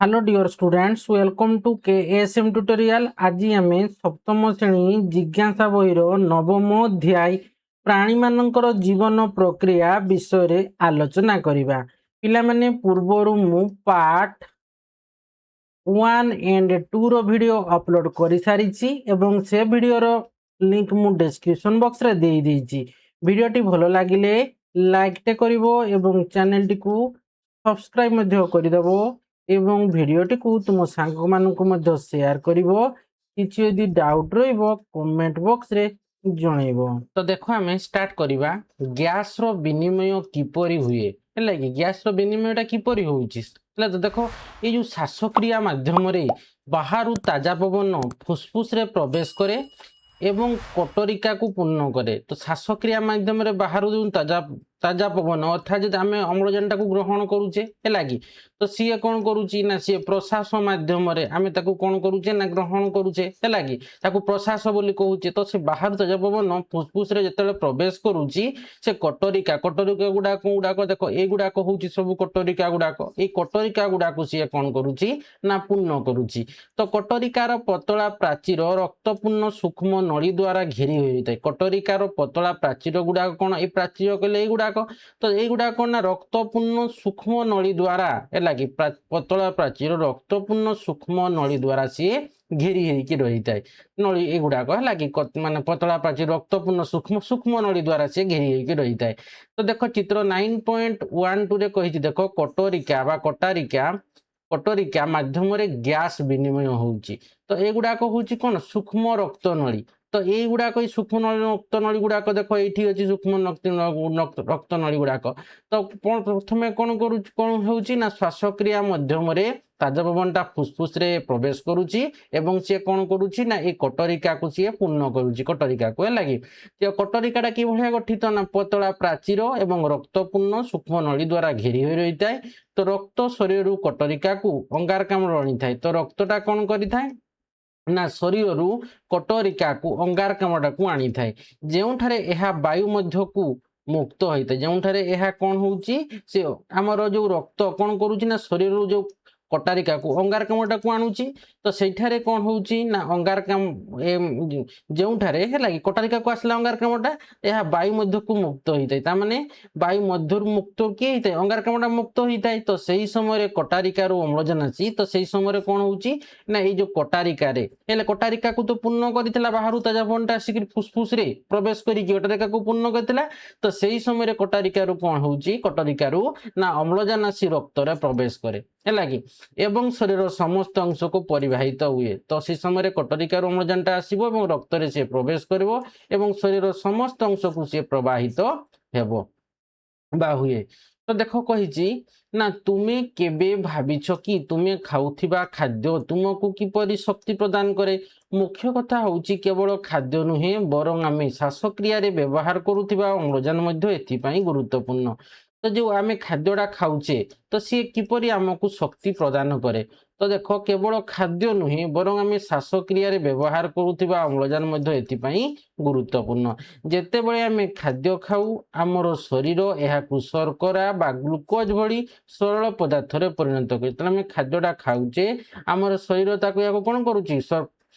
Hello dear students, welcome to KSM tutorial. आज आम सप्तम श्रेणी जिज्ञासा बहिर नवम अध्याय प्राणी मानकर जीवन प्रक्रिया विषय रे आलोचना करिबा। पिला माने पूर्वरु मु पार्ट 1 एंड 2 रो वीडियो अपलोड करि सारिछि एवं से वीडियो रो लिंक मु डिस्क्रिप्शन बॉक्स रे देई देइछि। वीडियो टी भलो लागिले लाइक टे करिवो एवं चैनल टी को सब्सक्राइब मध्य करिदबो एवं वीडियोटी को तुम सांग मानक मध्य शेयर करिवो। किछि यदि डाउट रहइबो कमेंट बॉक्स रे जणैबो। तो देखो हमें स्टार्ट करिबा। गैस रो विनिमय किपरि हुए हैला कि गैस रो विनिमयटा किपरि होउछि हैला। तो देखो ये जो श्वासक्रिया माध्यम रे बाहरु ताजा पवन फुसफुस रे प्रवेश करे एवं कटोरिका को पूर्ण करे। तो श्वासक्रिया माध्यम रे बाहरु जो ताजा ताजा पवन अर्थात जब आम अम्लजान को ग्रहण करुचे है कि तो सी कौन करुच्ची ना सी प्रश्वास माध्यम आम कौन करुचे ना ग्रहण करुचे है कि प्रश्वास बोली कहूचे। तो से बाहर ताजा पवन फुसफुस जो प्रवेश करुच्ची से कटोरिका कटोरिका गुड़ाक गुड़ाक देख ये गुड़ाक हूँ सब कटोरिका गुड़ाक ये कटोरिका गुड़ाक सी कौन करुच्ची ना पूर्ण करुच्ची। तो कटोरिकार पतला प्राचीर रक्तपूर्ण सूक्ष्म नली द्वारा घेरी होता है। कटोरिकार पतला प्राचीर गुड़ाक कौन ये प्राचीर कहले गुड़ाक तो युवा कौन ना रक्तपूर्ण सूक्ष्म नली द्वारा है कि पतला प्राचीर रक्तपूर्ण सूक्ष्म नली द्वारा सी घेरी होकर रही है। नली युवाक है कि माने पतला प्राचीर रक्तपूर्ण सूक्ष्म सूक्ष्म नली द्वारा सी घेरी होकर रही है। तो देख चित्र 9.12 रे कही देख कटोरिका बा कटारिका कटोरिका माध्यम गैस विनिमय होउची। तो एगुड़ाक हूँ कौन सूक्ष्म रक्त नली। तो ये गुड़ाक सूक्ष्म रक्त नली गुड़ाक देख ये अच्छी सूक्ष्म रक्त नली गुड़ाक। तो प्रथम कौन कौन हो श्वासक्रिया मध्यम ताजा पवनटा फुसफुस रे प्रवेश करुच्ची एवं सी कौन करुच्ची ना ये कटोरिका को सी पूर्ण करुच्ची कटोरिका को है लगी। तो कटोरिकाटा कि भाया गठित ना पतला प्राचीर एवं रक्तपूर्ण सूक्ष्म नली द्वारा घेरी हो रही है। तो रक्त शरीर कटोरिका को अंगारकाम्ल आनी था। तो रक्तटा कौन करिथाए ना शरीर कटोरिका को अंगारकाम्लटा को आनी थाए जेउठारे एहा वायु मध्य को मुक्त होता है। जेउठारे एहा कौन होउची से हमर जो रक्त कौन करूची ना शरीर जो कटारिका को अंगारकाम्लटा को आणुची। तो सेठारे कौन होउची ना अंगारकाम जेउठारे है कि कटारिका को आसला अंगारकाम्लटा एहा वायु मध्य को मुक्त होता है। तामाने वायु मध्य मुक्त किए होता है अंगारकाम्लटा मुक्त होता है। तो सही समय कटारिकार अम्लजान आसी तो सही समय कौन होउची ना ये जो कटारिका कटारिका को तो पूर्ण करथिला बाहरु ताजा पवनटा आसिक फुसफुस रे प्रवेश करी कटारिका को पूर्ण करथिला। तो सही समय कटारिकारु कौन होउची कटारिकारु ना अम्लजान आसी रक्त रे प्रवेश करे है कि एवं शरीर समस्त अंश को परिवाहित हुए। तो से समय कटोरिकार अम्लजानटा आसब और रक्त रे से प्रवेश करिवो एवं शरीर समस्त अंश को सी प्रवाहित हेबो बा हुए। तो देख कही ना तुमे केबे भाविछ कि तुमे खाउथिबा खाद्य तुमको किपरि शक्ति प्रदान करे। मुख्य कथा होउची केवल खाद्य नुहे बरं आमे श्वासक्रिया रे व्यवहार करुथिबा अम्लजान मध्य एथिपाई गुरुत्वपूर्ण। तो जो आमे खाद्यटा खाउचे तो सी किपरि आमको शक्ति प्रदान करे। तो देख केवल खाद्य नुहे बरं आमे श्वासक्रिया रे व्यवहार करुथिबा अम्लजान मध्य एथिपाई गुरुत्वपूर्ण। जेतेबेले आमे खाद्य खाऊ आमर शरीर एहाकु शर्करा बा ग्लुकोज भली सरल पदार्थ रे परिणत करे। तले आमे खाद्यटा खाउचे आमर शरीर ताको याको कोन करूची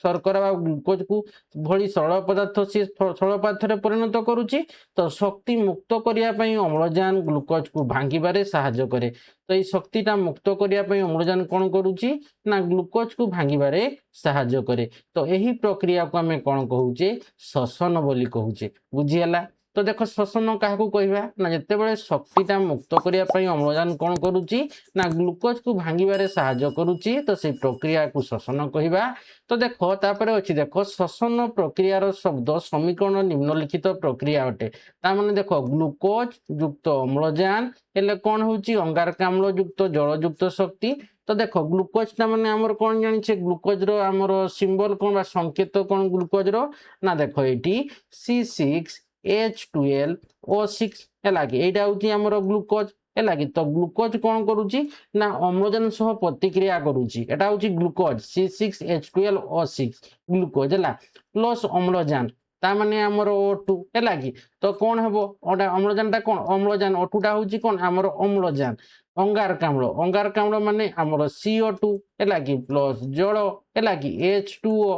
शर्करा बा ग्लुकोज को भली सरल पदार्थ से सरल पदार्थ रे परिणत करूची। तो शक्ति मुक्त करिया पई अम्लजान ग्लुकोज को भांगिबारे सहायता करे। तो ये शक्तिटा मुक्त करिया पई अम्लजान कोन करूची ना ग्लुकोज को भांगिबारे सहायता करे। तो यही प्रक्रिया को आमे कोन कहूचे श्वसन बोली कहूचे। बुझियला। तो देख श्वसन क्या कहवा ना जितेबाला शक्तिटा मुक्त करने अम्लजान कौन करुच्ची ना ग्लुकोज को भांगिबारे सहायता करुच्ची। तो से प्रक्रिया को श्वसन कहवा। तो देख तापर अच्छी देख श्वसन प्रक्रियार शब्द समीकरण निम्नलिखित प्रक्रिया अटे। तामाने देख ग्लुकोज युक्त अम्लजान हेले कौन होची अंगारकाम्ल युक्त जलयुक्त शक्ति। तो देख ग्लुकोज टा माने आमर कौन जानिछे ग्लुकोज रो आमर सिंबल कौन बा संकेत कौन ग्लुकोज रो ना देख एटी C6H12O6 है कि एटा होची आमर ग्लुकोज है कि। तो ग्लुकोज कौन करुची ना अम्लजान सह प्रतिक्रिया करुची एटा होची ग्लुकोज C6H12O6 ग्लुकोज है प्लस अम्लजान ता माने हमर O2 हैला कि तो कोन हेबो ओटा अम्लजानटा कोन अम्लजान O2 टा होची कोन हमर अम्लजान अंगारकाम्ल माने हमर CO2 हैला कि प्लस जल हैला कि H2O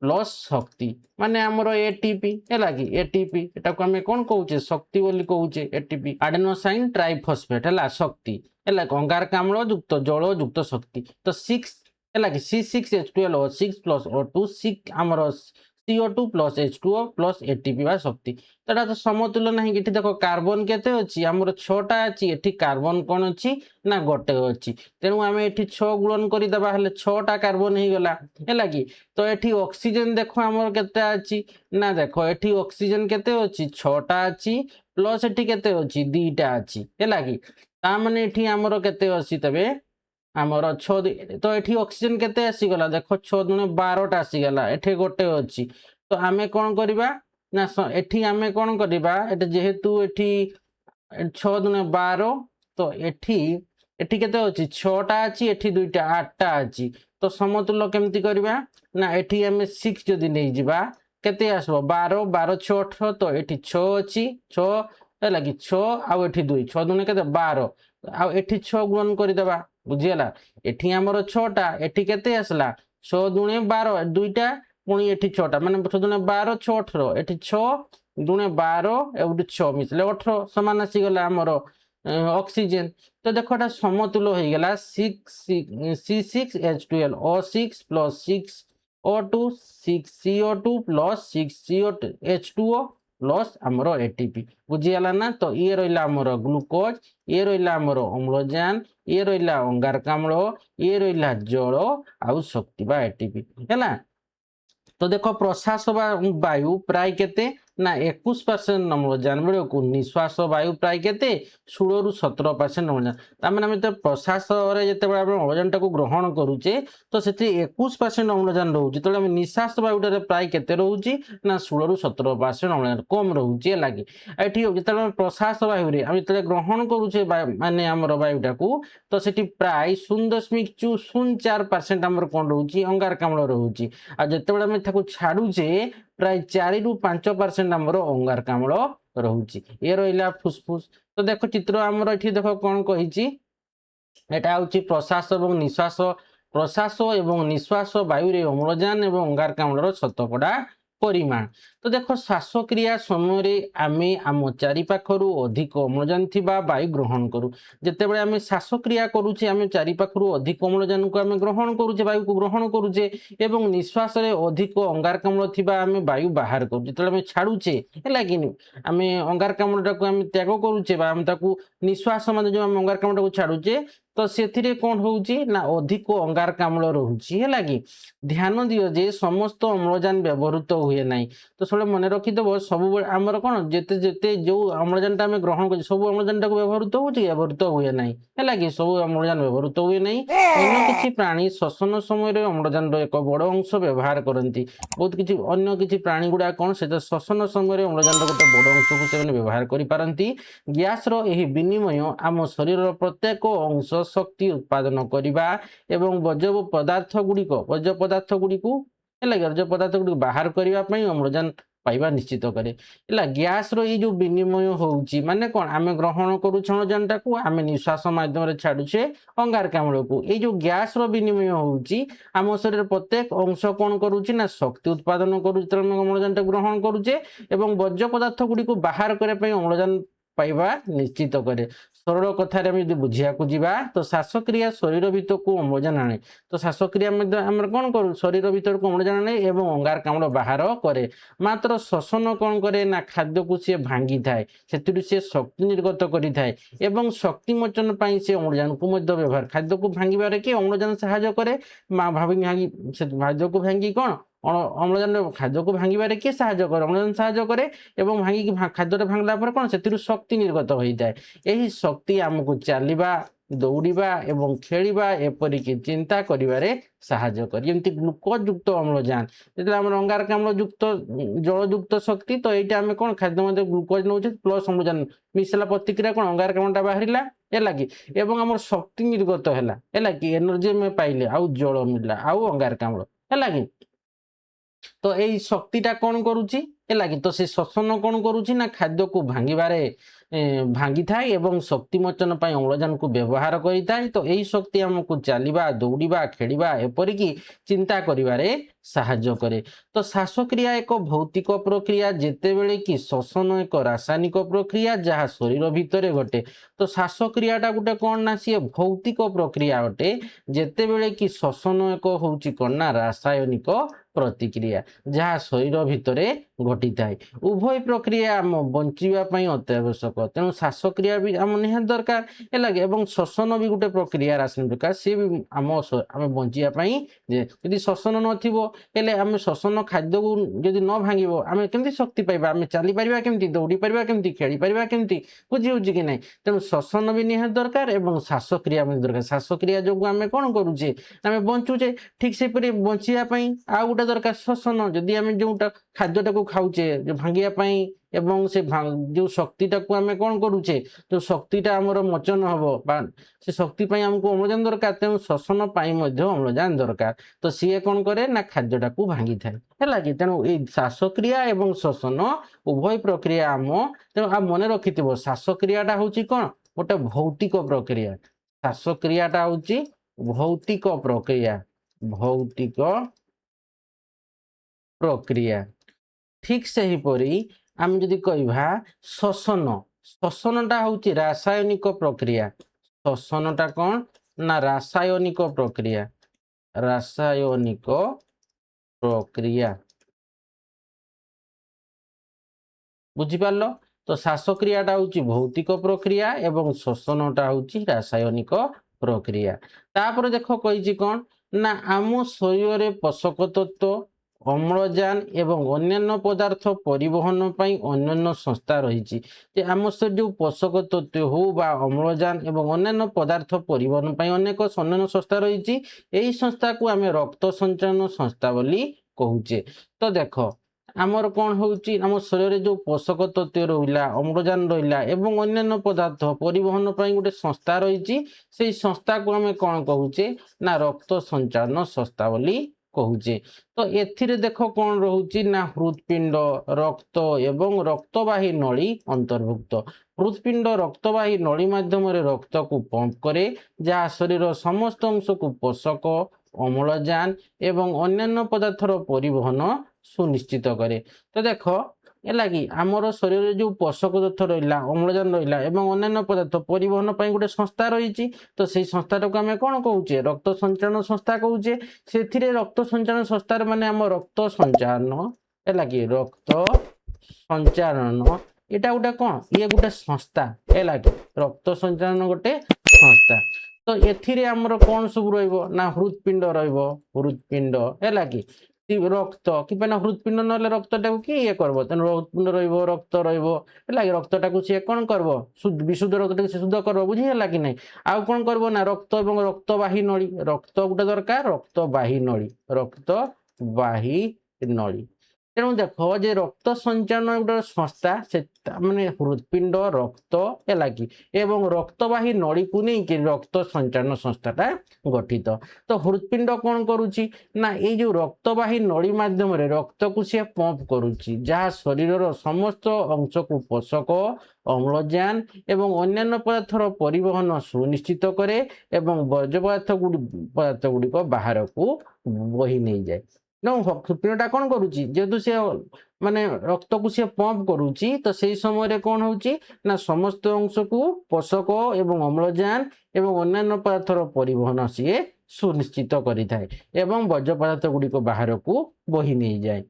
प्लस शक्ति माने हमर ATP हैला कि ATP एटा को हमें कोन कहूचे शक्ति बोली कहूचे ATP एडेनोसाइन ट्राइफॉस्फेट हैला शक्ति हैला अंगारकाम्ल युक्त जल युक्त शक्ति तो 6 हैला कि C6H12O6 प्लस O2 6 हमर CO2 plus H2O plus ATP बा शक्ति तो एटा तो समतुल्य नहीं कि देखो कार्बन केते अछि हमर 6टा अछि एठी कार्बन कोन अछि ना गोटे अछि तेनु आमे एठी 6 गुणन करि दबा हले 6टा कार्बन हे गला हैला कि तो एठी ऑक्सीजन देखो हमर केते अछि ना देखो एठी ऑक्सीजन केते अछि 6टा अछि प्लस एठी केते अछि 2टा अछि हैला कि ता माने एठी हमर केते अछि तबे हमर 6 तो एठी ऑक्सीजन केते आसी गला देखो 6 दुने 12टा आसी गला एठी गोटे अछि तो आमे कोन करिबा ना एठी आमे कोन करिबा एटा जेहेतु एठी 6 दुने 12 तो एठी एठी केते अछि 6टा अछि एठी 2टा 8टा अछि तो समतुल्य केमति करिबा ना एठी आमे 6 जदी नै जिबा केते आसबो 12 12 6 18 तो एठी 6 अछि 6 हैला कि 6 आ एठी 2 6 दुने केते 12 आ एठी 6 गुणन करि देबा बुझियला एठी हमर 6टा एठी केते आसला 6 दुने 12 2टा पुणी एठी 6टा माने 6 दुने 12 6 18 एठी 6 दुने 12 एउडी 6 मिसले 18 समान आसी गला हमर ऑक्सीजन तो देखो एटा समतुल्य हो गेला 6 C6H12O6 plus 6 O2 6 CO2 plus 6 CO2 H2O plus हमरो ATP बुझियला ना तो ये रहिला हमरो ग्लूकोज ये रहिला हमरो अम्लजान ये रहिला अंगारकाम्ल ये रहिला जल आउ शक्ति बा ATP हैला तो देखो प्रश्वास वायु प्राय केते ना 21% अम्लजान बेले को निश्वास वायु प्राय केते 16 रु 17% अम्लजान तामाने हम तो प्रश्वास रे जते बेले हम अम्लजान टाको ग्रहण करूचे तो सेति 21% अम्लजान रहउची तो हम निश्वास वायु रे प्राय केते रहउची ना 16 रु 17% अम्लजान कम रहउची लागि एठी जते हम प्रश्वास वायु रे हम जते ग्रहण करूचे माने हमर वायु टाको तो सेति प्राय 0.04% हमर कोन रहउची अंगारकाम्ल रहउची आ जते बेले हम थाको छाडुचे प्राय 4 रु 5% हमर अंगारकाम्ल रहउची ए रहिला फुसफुस तो देखो चित्र हमर एठी देखो कोन कहिची एटा होची प्रश्वास एवं निश्वास वायु रे अम्लजान एवं अंगारकाम्ल शतकड़ा परिमाण तो देखो श्वासक्रिया समय आमे आम चारि पाखरु अधिक अम्लजान थिबा वायु ग्रहण करू जेते बेले आमे श्वासक्रिया करूचे आमे चारि पाखरु अधिक अम्लजान को आमे ग्रहण करूचे वायु को ग्रहण करूचे एवं निश्वास रे अधिक अंगारकाम्ल थिबा आमे वायु बाहर करू जेते आमे छाडुचे हैला कि आमे अंगारकाम्ल टाको आमे त्याग करूचे बा आमे ताकू निश्वास माने जो आमे अंगारकाम्ल टाको छाडुचे तो सेथिरे कोन होउची ना अधिक अंगारकाम्ल रहउची हैला कि ध्यान दियो जे समस्त अम्लजान व्यवहृत हुए नाही तो सळे मने रखि देबो सब हमर कोन जेते जेते जो अम्लजानटा हम ग्रहण करी सब अम्लजानटा को व्यवहृत होउची व्यवहृत हुए नाही हैला कि सब अम्लजान व्यवहृत हुए नाही अन्य किछि प्राणी श्वसन समय रे अम्लजान रो एक बड़ अंश व्यवहार करंती बहुत किछि अन्य किछि प्राणी गुडा कोन से श्वसन समय रे अम्लजान रो गोटे बड़ अंश को से व्यवहार करि पारंती गैस रो एही विनिमय आम शरीर रो प्रत्येक अंश शक्ति उत्पादन करिबा एवं वर्ज्य पदार्थ गुड़िको वर्ज्य पदार्थ गुड़िक बाहर करबा पई अम्लजान पाइबा निश्चित करे हैला गैस रो ये जो विनिमय होउची माने कोन आमे ग्रहण करू अम्लजान टाकू आमे निश्वास माध्यम रे छाडुचे अंगारकाम्ल को ये जो गैस रो विनिमय होउची आम शरीर प्रत्येक अंश कोन करूची ना शक्ति उत्पादन करू अम्लजान टा ग्रहण करूचे एवं वर्ज्य पदार्थ गुड़िक बाहर करे पई अम्लजान पाइबा निश्चित करे सरल कथा रे हम बुझिया को जीवा तो श्वासक्रिया शरीर भीतर को अम्लजान आने तो श्वासक्रिया हम कौन करूँ शरीर भीतर को अम्लजान आने एवं अंगारकाम्ल बाहर करे मात्र श्वसन कौन करे ना खाद्य को सी भांगी थाए से शक्ति निर्गत करि थाए एवं शक्ति मोचन पाई से अम्लजान को मध्य व्यवहार खाद्य को भांगिबारे कि अम्लजान सहायता करे भांगी खाद्य को भांगी कौन अम्लजान खाद्य को भांगिबारे किए साहाय्य करे अम्लजान साहाय्य करे एवं भांगी खाद्य भांगला पर कौन से शक्ति निर्गत होता है यही शक्ति आमको चलवा दौड़िबा एवं खेलिबा एपरिक चिंता करिबारे साहाय्य करे जेमति ग्लूकोज युक्त अम्लजान जेते हमर अंगारकाम्ल युक्त जल युक्त शक्ति तो एटा हम कोन खाद्य मध्ये ग्लूकोज नउचे प्लस अम्लजान मिसला प्रतिक्रिया कोन अंगारकाम्लटा बाहरिला हैला कि एवं हमर शक्ति निर्गत हैला कि एनर्जी में पाइले आउ जल मिलला आउ अंगारकाम्ल हैला कि तो यही शक्तिटा कौन करुची है कि तो से श्वसन कौन करुच्ची ना खाद्य को भांगिबारे भांगी थाए एवं शक्ति मोचन पर अम्लजान को व्यवहार करिଥାଏ तो यही शक्ति आमको चलवा दौड़ा खेड़ा एपरिकी चिंता करिबारे साहाय्य करे। तो श्वासक्रिया एक भौतिक प्रक्रिया जेतेबेले कि श्वसन एक रासायनिक प्रक्रिया जहाँ शरीर भितर घटे। तो श्वासक्रियाटा गोटे कौन ना सी भौतिक प्रक्रिया अटे जेतेबेले कि श्वसन एक होउची कौन ना रासायनिक प्रतिक्रिया जहाँ शरीर भितर घटी थाए। उभय प्रक्रिया आम बंचापी अत्यावश्यक तेणु श्वासक्रिया भी आम निहात दरकार है लगे और श्वसन भी गोटे प्रक्रिया रासायनिक प्रक्रिया सी भी आम बंचापी यदि श्वसन नले आम श्वसन खाद्य को जदि न भांग आम केमती शक्ति पाइबा आम चली पारिबा केमती दौड़ी पारिबा केमती खेली पारिबा केमती बुझी होची कि नहीं। तेणु श्वसन भी निहात दरकार और श्वासक्रिया भी दरकार। श्वासक्रिया जो आम कौन करुचे आम बंचुचे ठीक से बंचापी आ गोटे दरकार श्वसन जदि आम जोटा खाद्यटा को खाऊचे जो भांगियापाई एवं से जो शक्तिटा को आम कौन करुचे जो शक्तिटा आमर मोचन हम से शक्ति आमको अम्लजान दरकार तेणु श्वसन अम्लजान दरकार। तो सी कौन करे ना खाद्यटा को भांगी थाए है कि तेणु ये श्वासक्रिया एवं श्वसन उभय प्रक्रिया आम तेणु आ मन रखि श्वासक्रियाटा हूँ कौन गोटे भौतिक प्रक्रिया। श्वासक्रियाटा हूँ भौतिक प्रक्रिया भौतिक प्रक्रिया ठीक से ही परी आम जदि कहवा श्वसन श्वसनटा हूँ रासायनिक प्रक्रिया। श्वसनटा कौन ना रासायनिक प्रक्रिया रासायनिक प्रक्रिया बुझिपार। तो श्वासक्रियाटा हूँ भौतिक प्रक्रिया एवं श्वसनटा हूँ रासायनिक प्रक्रिया। तापर देख कही कौन ना आम शरीर पोषक तत्व अम्लजान एवं अन्य पदार्थ परिवहन पर अन्य संस्था रही आम शरीर जो पोषक तत्व हो बा अम्लजान एवं अन्य पदार्थ परिवहन पर अनेक अन्य संस्था रही यही संस्था को आम रक्त संचरण संस्था बोली कहूचे। तो देख आमर कौन होउची आम शरीर जो पोषक तत्व रहा अम्लजान रहा एवं अन्य पदार्थ परिवहन पर गोटे संस्था रही से संस्था को आम कौन कहूचे ना रक्त संचरण संस्था बोली कहूचे। तो एथिरे देख कौन रोचे ना हृदपिंड रक्त एवं रक्तवाही नली अंतर्भुक्त। हृदपिंड रक्तवाही नली माध्यम रक्त को पंप करे जहाँ शरीर समस्त अंश को पोषक अम्लजान एवं अन्य पदार्थर परिवहन सुनिश्चित करे। तो देख है आमर शरीर जो पोषक तत्व रहा अम्लजान रहा एवं अन्य पदार्थ परिवहन पर गोटे संस्था रही तो से संस्थाटा को आम कौन कहूचे रक्त संचरण संस्था कहूचे। से रक्त संचरण संस्था माने आम रक्त संचरण है कि रक्त संचरण यहाँ गोटे कौन ये गोटे संस्था है कि रक्त संचरण गोटे संस्था। तो एथिरे आमर कौन सब रहा हृदपिंड हृदपिंड है कि रक्त कि हृदपिंड ना रक्तटा को किए करब तेना हृदपिंड रक्त है रक्तटा को सी कौन करब विशुद्ध रक्त से शुद्ध करब बुझीगला कि नहीं। आउ कौन करब ना रक्त और रक्तवाही नली रक्त गोटे दरकार रक्तवाही नली तेणु देख जे रक्त संचरण गोटे संस्था से माने हृदपिंड रक्त है कि एवं रक्तवाही नली को नहीं रक्त संचरण संस्थाटा गठित। तो हृदपिंड कौन करुच्ची ना ये जो रक्तवाही नली माध्यम रक्त को सी पंप करुच्ची जहाँ शरीर समस्त अंश को पोषक अम्लजान एवं अन्य पदार्थर परिवहन सुनिश्चित करे एवं वर्ज्य पदार्थ गुड़िक बाहर को बही नहीं जाए। हृदपिंडटा कौन करुच्ची जेहेतु सी माने रक्त को सी पंप करुच्ची तो से समय कौन होउची ना समस्त अंश को पोषक एवं अम्लजान एवं अन्य पदार्थर परिवहन सी सुनिश्चित करिथाए एवं वर्ज्य पदार्थ गुड़िक बाहर को बही नहीं जाए।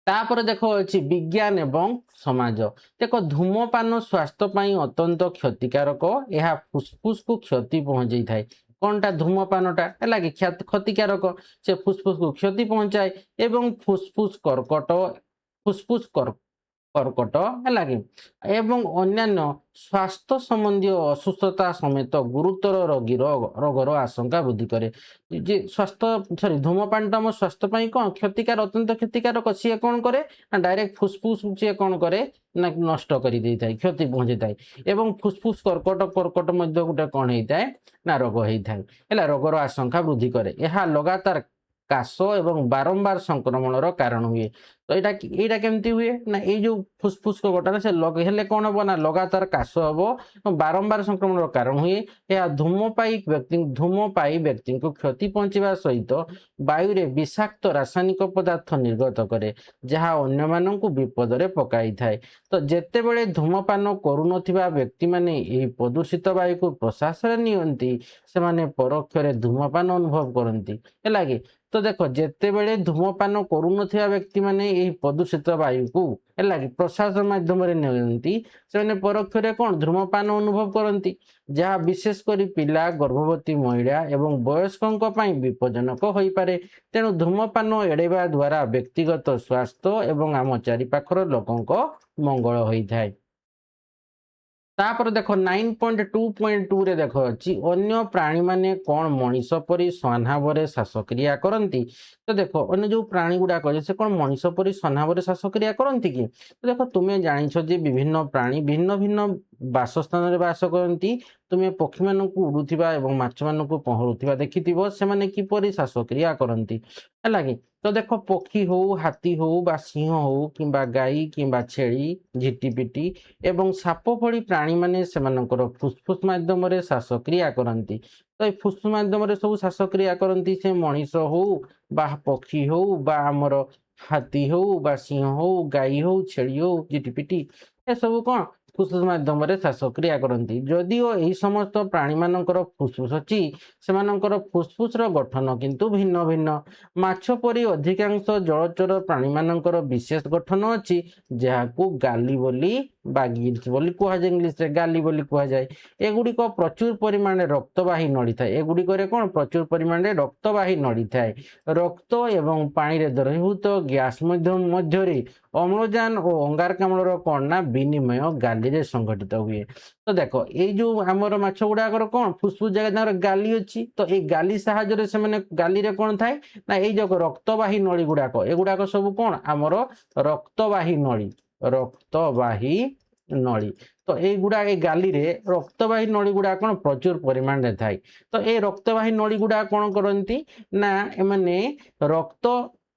तापर देख अच्छी विज्ञान एवं समाज देख धूमपान स्वास्थ्य पाई अत्यंत क्षतिकारक यह फुसफुस को क्षति पहुंचाई थाए। कौनटा धूमपानटा है कि क्षतिकारक से फुसफुस को क्षति पहुंचाए एवं फुसफुस कर्कट है कि एवं अन्यान्य स्वास्थ्य संबंधी असुस्थता समेत गुरुतर रोगर आशंका वृद्धि करे। जे स्वास्थ्य सॉरी धूमपान आम स्वास्थ्य कौन क्षतिकार अत्यंत क्षतिकारक सी कौन करे ना डायरेक्ट फुसफुस सी कौन करे ना नष्ट कर क्षति पहुंचे थाए एवं फुसफुस कर्कट गोटे कौन होता है ना रोग होता है रोगर आशंका वृद्धि करे। यह लगातार काश एवं बारंबार संक्रमण कारण हुए। तो यहाँ केमती हुए ना ये जो फुसफुस को गोटा से हेले कौन हम ना लगातार काश हम बारंबार संक्रमण कारण हुए। यह धूमपाई व्यक्ति को क्षति पहुंचा सहित वायु रे विषाक्त रासायनिक पदार्थ निर्गत करे जहाँ अन्य मानक विपद में पकाई थाए। तो जेते बड़े धूमपान करुनथिबा व्यक्ति माने यही प्रदूषित वायु को प्रश्वास नियंती से माने परोक्ष धूमपान अनुभव करती है कि। तो देख जेते बड़े धूमपान करुनथिबा व्यक्ति माने यही प्रदूषित वायु को है कि प्रश्वास माध्यम नियंती से परोक्ष कौन धूमपान अनुभव करती जहाँ विशेषकर पिला गर्भवती महिला एवं वयस्कों विपज्जनक हो पारे। तेणु धूमपान एड़ेवा द्वारा व्यक्तिगत स्वास्थ्य एवं आम चारिपाखर लोकों मंगल होता है। तापर देख 9.2.2 रे देख अच्छी अन्य प्राणी माने कौन मनीष परी स्वभाव श्वासक्रिया करती। तो देख अन्य जो प्राणी गुड़ाक से कौन मनीष परी स्वभाव श्वासक्रिया करती कि। तो देख तुम्हें जानिछ जे विभिन्न प्राणी भिन्न भिन्न बासस्थान रे बास करती। तुम्हें पक्षी मान उड़ुवा और माछ मान पहरुवा देखि से किपरि श्वासक्रिया करती है कि। तो देख पक्षी हो हाथी हो बा सिंह हो कि गाई कि छेली झिटिपिटी एवं साप भली प्राणी माने सेमानकर फुसफुस माध्यम श्वासक्रिया करती। तो ये फुसफुस माध्यम सब श्वासक्रिया करती से मनीष हो बा पक्षी हो बा आमर हाथी हो बा सिंह हो गाई हो छेली हो झिटिपिटी ए सब कौन फुसफुस माध्यम श्वासक्रिया करती। जदिओ यही समस्त प्राणी मानकर फुसफुस अच्छी से फुसफुस गठन किंतु भिन्न भिन्न। माछ परी अधिकांश जलचर प्राणी मानकर विशेष गठन अच्छी जहाँ गाली बोली बा गिल्स बोली कहुए इंग्लीश रे गाली बोली कहुए। एगुड़िक प्रचुर परिमाण रक्तवाही नड़ी थाए। एगुड़िक कौन प्रचुर परिमाण रक्तवाही नड़ी थाए। रक्त एवं पानी रे द्रवीभूत गैस मध्य अम्लजान और अंगारकाम्ल कौन ना विनिमय गाली रे संघटित हुए। तो देख ये जो आमर माछ गुड़ाकर कौन फुसफुस जगह गाली अच्छी। तो ये गाली साहाय्य से मैंने गाली रे कौन थाए ना ये जो रक्तवाही नली गुड़ाक एगुड़ाक सब कौन आमर रक्तवाही नली। तो युवा ये गाली रे रक्तवाही नली गुड़ा कौन प्रचुर परिमाण रे थाए। तो ये रक्तवाही नली गुड़ा कौन करती ना एमाने रक्त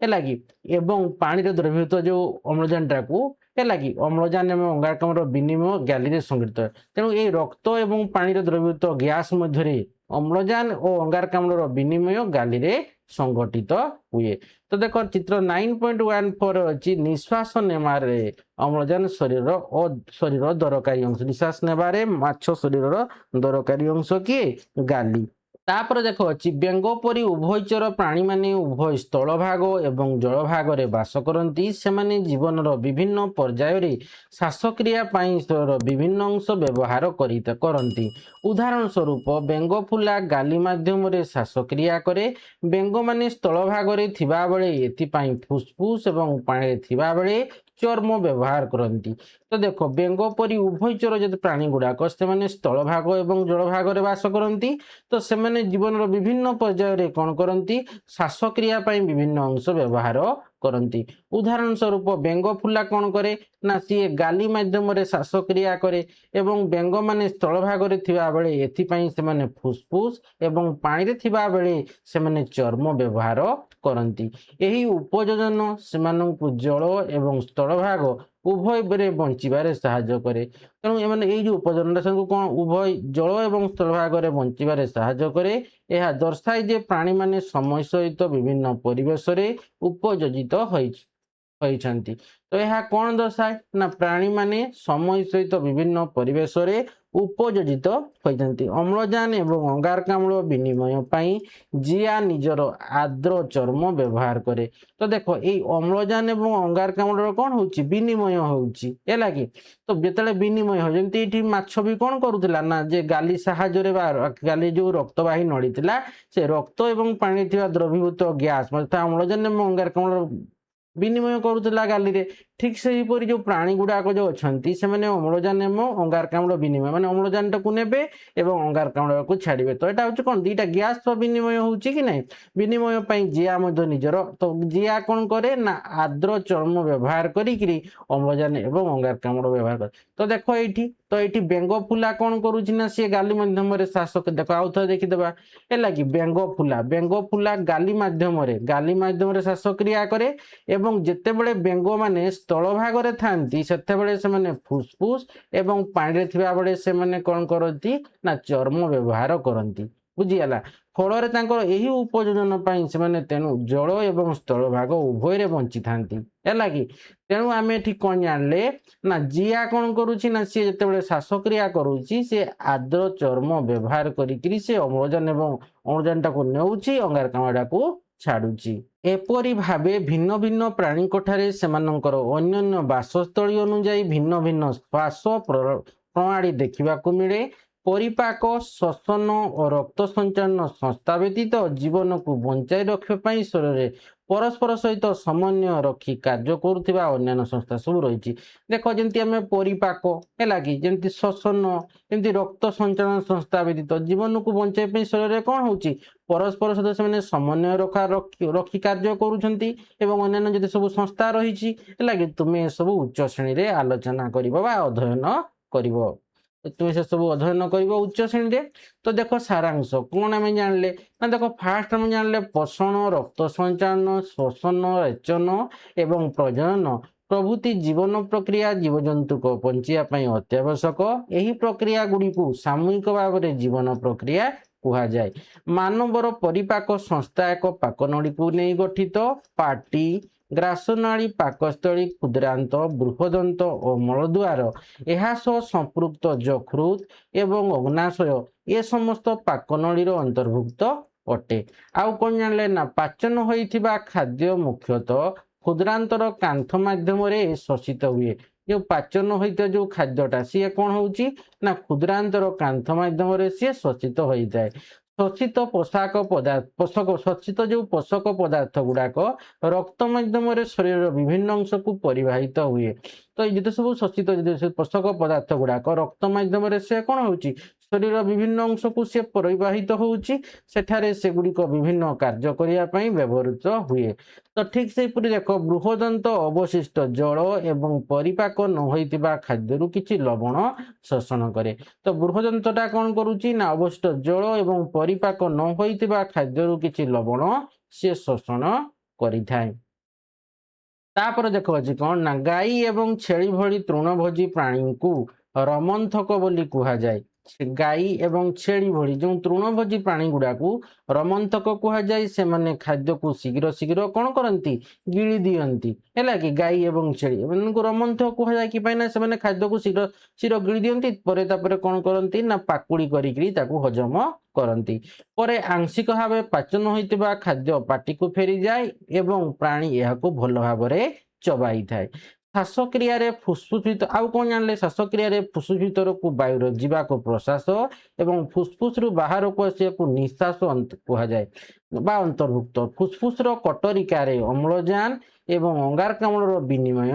है कि एवं पानी रे द्रवीभूत जो अम्लजान टाकू है कि अम्लजान एवं अंगारकाम्ल विनिमय गाली रे संघटित। तेणु ये रक्त एवं पानी रे द्रवीभूत गैस मध्य अम्लजान और अंगारकाम्ल विनिमय गाली रे संघटित हुए। तो देख चित्र 9.14 अच्छी निश्वास नेमारे अम्लजान शरीर दरकारी अंश निश्वास नेबारे माछ शरीर दरकारी अंश किए गाली। तापर देख अच्छी बेंग परी उभयचर प्राणी माने उभय स्थल भाग एवं जल भाग रे बास करती। सेमाने जीवन विभिन्न पर्याय श्वासक्रिया विभिन्न अंश व्यवहार करती। उदाहरण स्वरूप बेंग फुला गाली माध्यम श्वासक्रिया करे। बेंग माने स्थल भाग रे थिबा बेले एथिपाई फुसफुस एवं पानी रे थिबा बेले चर्म व्यवहार करती। तो देख बेंग परी उभयचर जो प्राणी गुड़ाक से स्थल भाग एवं जल भाग रे बास करती। तो से जीवन विभिन्न पर्याय कौन करती श्वासक्रिया विभिन्न अंश व्यवहार करती। उदाहरण स्वरूप बेंग फुला कौन करे ना सी गाली माध्यम श्वासक्रिया करे एवं बेंग माने स्थल भाग रे थिबा बेले एथिपाई से फुसफुस एवं पानी रे थिबा बेले से चर्म व्यवहार करती। यही उपयोजन से जल एवं स्थल भाग उभय बेरे बंचारे साहाय्य करे। तेणु एमाने ये जो उपजन कौन उभय जल एवं स्थल भाग में बंचारे साहाय्य करे। यह दर्शाए जे प्राणी माने समय सहित विभिन्न परिवेश रे उपयोजित होइछंती। तो यह कौन दर्शाए ना प्राणी माने समय सहित विभिन्न परिवेश रे उपयोजित होइछंती। अम्लजान एवं अंगारकाम्ल विनिमय पाई जिया निजर आर्द्र चर्म व्यवहार करे। तो देखो ये अम्लजान एवं अंगारकाम्ल कौन होउची विनिमय होउची है कि। तो जेतले विनिमय हो जंती एठी माछ भी कौन करूथिला ना जे गाली साहाय्य रे बा गाली जो रक्तवाही नड़ी थिला से रक्त एवं पानी थिबा द्रवीभूत गैस मतलब अम्लजान एवं अंगारकाम्ल विनिमय करूथिला गाली रे। ठीक सेहीपरि जो प्राणी गुड़ाक जो अछंती सेमाने अम्लजान एवं अंगारकाम्ल विनिमय माने अम्लजानटाकू नेबे एवं अंगारकाम्लको छाड़िबे। तो एटा होची कोन दीटा गैस विनिमय होची कि नै विनिमय पई जिया मध्य निजर तो जिया कोन करे ना आर्द्र चर्म व्यवहार करिकरी अम्लजान एवं अंगारकाम्ल व्यवहार करे। तो देखो एठी बेंग फुला कोन करूची ना सी गाली माध्यम रे श्वास देखो आउ थ देखि देबा ए लागी बेंग फुला गाली माध्यम रे श्वास क्रिया करे एवं जेतेबेले बेंग माने स्थल भाग थांती सेतेबेले से माने फुसफुस एवं पानी रे थिबा बेले से माने कोन करती ना चर्म व्यवहार करती बुझीगला। फल यही उपयोजन पई से माने तेनु जल एवं स्थल भाग उभय रे बंची थांती है कि तेणु आम ये कौन जानले ना जिया कौन करुच्ची ना सी जिते श्वासक्रिया करुच्ची से आर्द्र चर्म व्यवहार करी से अम्लजान एवं अम्लजान टाक नेउची अंगारकाम्ल को छाड़ुची। एपरी भावे भिन्न भिन्न प्राणी ठारे सेमानंकर अन्य बासस्थली अनुଯାयी भिन्न भिन्न श्वास प्रणाली देखा मिले। परिपाक श्वसन और रक्त संचालन संस्था व्यतीत जीवन को बंचाई रखापी शरीर परस्पर सहित समन्वय रखी कार्य करुवा अन्य संस्था सब रही। देख जमी आम परिपाक है कि जमी श्वसन जमी रक्त संचालन संस्था व्यतीत जीवन को बंचाई शरीर कौन हो परस्पर सहित से समन्वय रखी कार्य करुँच जब सब संस्था रही है तुम्हें सब उच्च श्रेणी में आलोचना अध्ययन कर तुम से सब अध्ययन कर उच्च श्रेणी। तो देख सारांश कौन आम जानले ना देख फास्ट आम जानले पोषण रक्त संचालन श्वसन रेचन एवं प्रजनन प्रभृति जीवन प्रक्रिया जीवजंतु को बंचाई अत्यावश्यक। यही प्रक्रिया गुड़ी को सामूहिक भाव में जीवन प्रक्रिया कह जाए। मानवर परिपाक संस्था एक पाकनड़ी को नहीं गठित पार्टी ग्रासनाड़ी पाकस्थली क्षुद्रांत बृहदंत और मलद्वार यह संपृक्त यकृत एवं अग्नाशय ये समस्त पाकनड़ी अंतर्भुक्त अटे। आउ कौन जानले ना पाचन होइथिबा खाद्य मुख्यतः क्षुद्रांतर कांथ माध्यम शोषित हुए। जो पाचन होता जो खाद्यटा सी कौन होची ना क्षुद्रांतर कांथ माध्यम सी शोषित होता है। शोषित पोषक पदार्थ शोषित जो पोषक पदार्थ गुड़ाक रक्त माध्यम शरीर विभिन्न अंश को परिवाहित हुए। तो ये सब शोषित पोषक पदार्थ गुड़ाक रक्त माध्यम से कौन हो शरीर विभिन्न अंश को सी परिवाहित होउची सेठारे से गुड़िक विभिन्न कार्य करने व्यवहृत हुए। तो ठीक से देख बृहदंत अवशिष्ट जल एवं परिपाक न होइतिबा खाद्य किछि लवण शोषण करे। तो बृहदंतटा कौन करुच्ची ना अवशिष्ट जल एवं परिपाक न होइतिबा खाद्य किछि लवण से शोषण करिथाय। तापर देख अच्छी कौन ना गाई एवं छेली भली तृणभोजी प्राणी को रमंथक बोली कहा जाए। गाई एवं छेली भली जो तृणभोजी प्राणी गुड़ा को रमंथक कह जाए। से माने खाद्य को शीघ्र शीघ्र कौन करती गिली दियंती है कि गाई एवं छेली को रमंथक कह जाए कि से माने खाद्य को शीघ्र शीघ्र गिली दियंती परे तापरे कौन करती ना पाकुड़ी करी हजम करती। परे आंशिक भाव पाचन होइतिबा खाद्य पाटी को फेरी जाए एवं प्राणी यह भल भाव चबाई थाए। श्वासक्रिया फुसफुस भीतर आउ कौन जानले श्वासक्रिया फुसफुस भीतर को वायु जीवा को प्रश्वास एवं फुसफुस रु बाहर को आसिया को निश्वास कह जाए बा अंतर्भुक्त। फुसफुस कटरिकार अम्लजान एवं अंगारकाम्ल विनिमय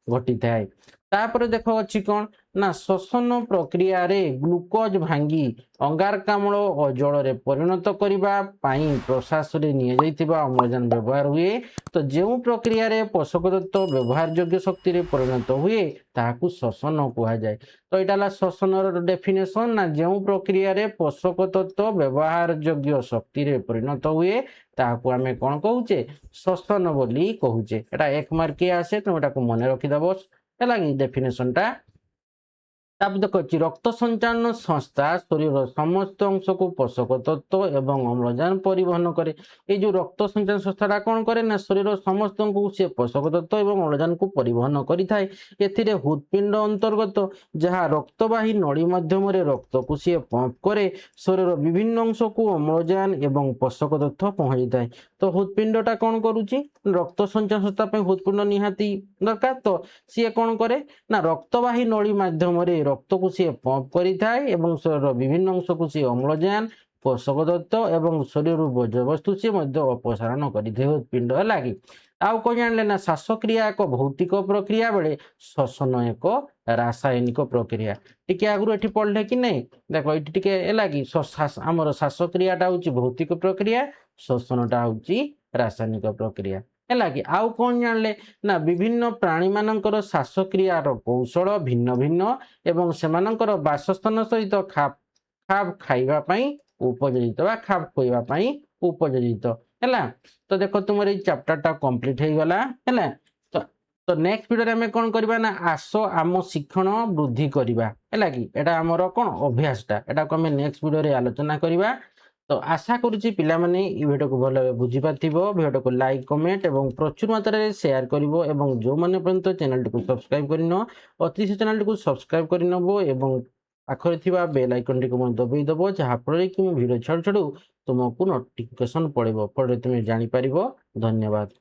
घटी थाए। तापर देख अच्छी कौन ना श्वसन प्रक्रिया रे ग्लूकोज भांगी अंगारकाम्ल और जल रे परिणत करने प्रश्वास रे निया जाइथिबा अम्लजान व्यवहार हुए। तो जो प्रक्रिया रे पोषक तत्व व्यवहार योग्य शक्ति रे परिणत हुए ताहाकू श्वसन कह जाए। तो यहाँ श्वसन डेफिनेशन ना जो प्रक्रिया रे पोषक तत्व व्यवहार योग्य शक्ति रे परिणत हुए ताहाकू आमे कौन कहूचे श्वसन बोली कहूचे। एटा एक मार्किया आसे तुम एटा को मन रखिदबो है कि डेफिनेशन टा। देख रक्त संचालन संस्था शरीर समस्त अंश को पोषक तत्व एवं अम्लजान परिवहन करे। ये जो रक्त संचालन संस्था कौन करे ना शरीर समस्त को सी पोषक तत्व एवं अम्लजान को परिवहन करिथाए। एथिरे हृदपिंड अंतर्गत जहाँ रक्तवाही नड़ी माध्यम रक्त को सी पंप करे शरीर विभिन्न अंश को अम्लजान एवं पोषक तत्व पहुंची थाए। तो हृदपिंडटा कौन करुच्ची रक्त संचालन संस्था हृदपिंड निहाती दरकार। तो सी कौन करे ना रक्तवाही नड़ी माध्यम रक्त को सी पंप करिथाए एवं शरीर विभिन्न अंश को सी अम्लजान पोषक तत्व एवं शरीर बज्रवस्तु सी अपसारण करिथाए हृदपिंड है कि। ଆଉ କଣ ଜାଣିଲେ ନା ଶ୍ୱାସକ୍ରିୟା ଏକ ଭୌତିକ ପ୍ରକ୍ରିୟା ବେଳେ ଶ୍ୱସନ ଏକ ରାସାୟନିକ ପ୍ରକ୍ରିୟା। ଟିକେ ଆଗରୁ ଏଠି ପଢିଲେ କି ନାଇଁ ଦେଖ ଏଠି ଟିକେ ହେଲା କି ଆମର ଶ୍ୱାସକ୍ରିୟାଟା ହଉଛି ଭୌତିକ ପ୍ରକ୍ରିୟା, ଶ୍ୱସନଟା ହଉଛି ରାସାୟନିକ ପ୍ରକ୍ରିୟା ହେଲା କି। ଆଉ କଣ ଜାଣିଲେ ନା ବିଭିନ୍ନ ପ୍ରାଣୀ ମାନଙ୍କର ଶ୍ୱାସକ୍ରିୟାର କୌଶଳ ଭିନ୍ନ ଭିନ୍ନ ଏବଂ ସେମାନଙ୍କର ବାସସ୍ଥାନ ସହିତ ଖାପ ଖାଇବା ପାଇଁ ଉପଯୋଜିତ ବା ଖାପ ଖୋଇବା ପାଇଁ ଉପଯୋଜିତ ହେଲା। ତ ଦେଖ ତୁମର ଏଇ ଚାପ୍ଟରଟା କମ୍ପ୍ଲିଟ ହେଇଗଲା ହେଲା। ତ ନେକ୍ସଟ ଭିଡ଼ିଓରେ ଆମେ କଣ କରିବା ନା ଆସ ଆମ ଶିକ୍ଷଣ ବୃଦ୍ଧି କରିବା ହେଲା କି। ଏଟା ଆମର କଣ ଅଭ୍ୟାସଟା, ଏଟାକୁ ଆମେ ନେକ୍ସଟ ଭିଡ଼ିଓରେ ଆଲୋଚନା କରିବା। ତ ଆଶା କରୁଛି ପିଲାମାନେ এই ଭିଡ଼ିଓକୁ ଭଲ ଭାବେ ବୁଝିପାରିଥିବ। ଭିଡ଼ିଓକୁ ଲାଇକ୍ କମେଣ୍ଟ ଏବଂ ପ୍ରଚୁର ମାତ୍ରାରେ ସେୟାର କରିବ ଏବଂ ଯେଉଁମାନେ ପର୍ଯ୍ୟନ୍ତ ଚ୍ୟାନେଲଟିକୁ ସବସ୍କ୍ରାଇବ କରିନ ଅତି ସେ ଚ୍ୟାନେଲଟିକୁ ସବସ୍କ୍ରାଇବ କରିନେବ ଏବଂ ପାଖରେ ଥିବା ବେଲ୍ ଆଇକନଟିକୁ ମଧ୍ୟ ଦବାଇ ଦେବ, ଯାହାଫଳରେ କି ମୁଁ ଭିଡ଼ିଓ ଛାଡ଼ୁ ଛାଡ଼ୁ ତୁମକୁ ନୋଟିଫିକେସନ ପଡ଼ିବ, ପରେ ତୁମେ ଜାଣିପାରିବ। ଧନ୍ୟବାଦ।